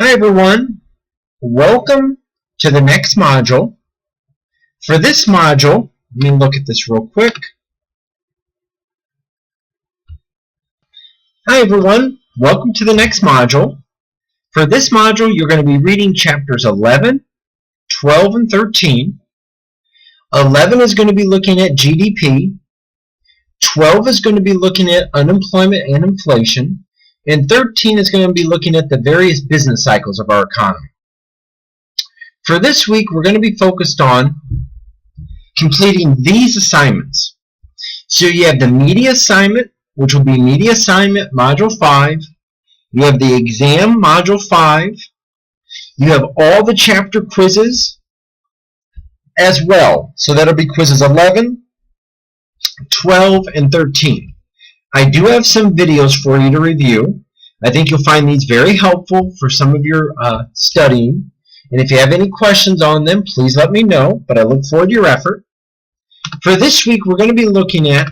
Hi everyone, welcome to the next module. For this module, let me look at this real quick. Hi everyone, welcome to the next module. For this module, you're going to be reading chapters 11, 12, and 13. 11 is going to be looking at GDP. 12 is going to be looking at unemployment and inflation. And 13 is going to be looking at the various business cycles of our economy. For this week, we're going to be focused on completing these assignments. So you have the media assignment, which will be media assignment module 5. You have the exam module 5. You have all the chapter quizzes as well. So that'll be quizzes 11, 12, and 13. I do have some videos for you to review. I think you'll find these very helpful for some of your studying. And if you have any questions on them, please let me know, but I look forward to your effort. For this week, we're going to be looking at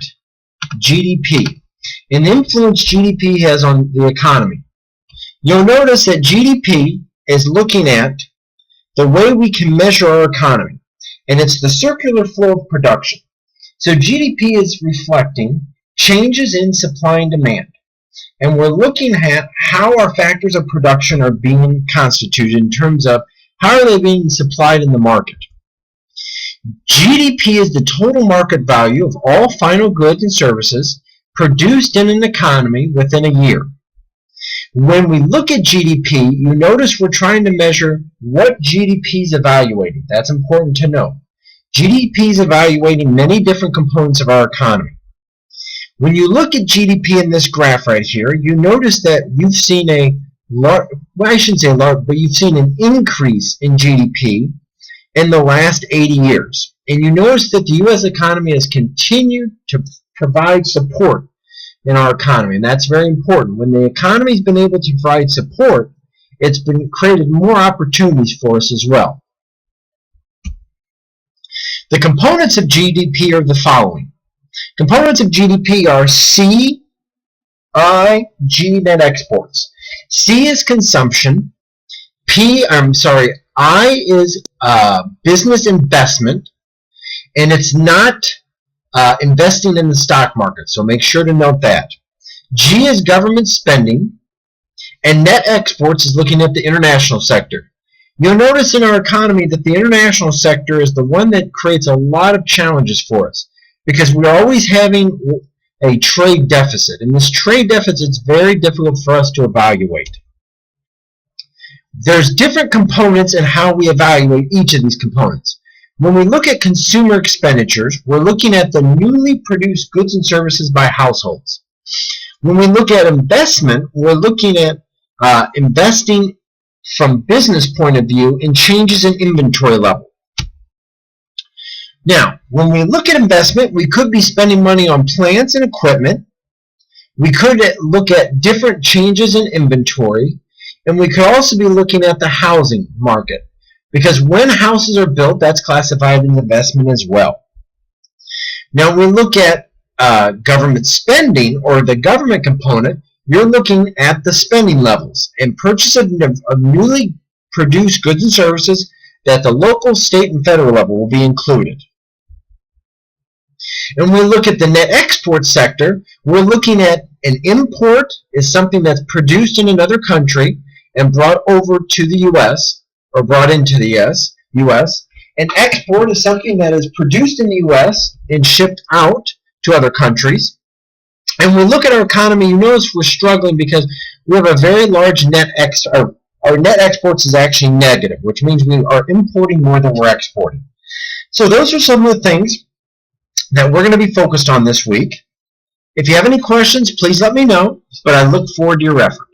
GDP and the influence GDP has on the economy. You'll notice that GDP is looking at the way we can measure our economy, and it's the circular flow of production. So GDP is reflecting changes in supply and demand. And we're looking at how our factors of production are being constituted in terms of how are they being supplied in the market. GDP is the total market value of all final goods and services produced in an economy within a year. When we look at GDP, you notice we're trying to measure what GDP is evaluating. That's important to know. GDP is evaluating many different components of our economy. When you look at GDP in this graph right here, you notice that you've seen I shouldn't say large, but you've seen an increase in GDP in the last 80 years. And you notice that the U.S. economy has continued to provide support in our economy, and that's very important. When the economy's been able to provide support, it's been created more opportunities for us as well. The components of GDP are the following. Components of GDP are C, I, G, net exports. C is consumption. I is business investment, and it's not investing in the stock market, so make sure to note that. G is government spending, and net exports is looking at the international sector. You'll notice in our economy that the international sector is the one that creates a lot of challenges for us, because we're always having a trade deficit. And this trade deficit is very difficult for us to evaluate. There's different components in how we evaluate each of these components. When we look at consumer expenditures, we're looking at the newly produced goods and services by households. When we look at investment, we're looking at investing from business point of view in changes in inventory level. Now, when we look at investment, we could be spending money on plants and equipment. We could look at different changes in inventory. And we could also be looking at the housing market, because when houses are built, that's classified as investment as well. Now, when we look at government spending, or the government component, you're looking at the spending levels and purchase of newly produced goods and services that the local, state, and federal level will be included. And when we look at the net export sector, we're looking at an import is something that's produced in another country and brought over to the U.S. or brought into the U.S. And export is something that is produced in the U.S. and shipped out to other countries. And when we look at our economy, you notice we're struggling because we have a very large net our net exports is actually negative, which means we are importing more than we're exporting. So those are some of the things that we're going to be focused on this week. If you have any questions, please let me know, but I look forward to your effort.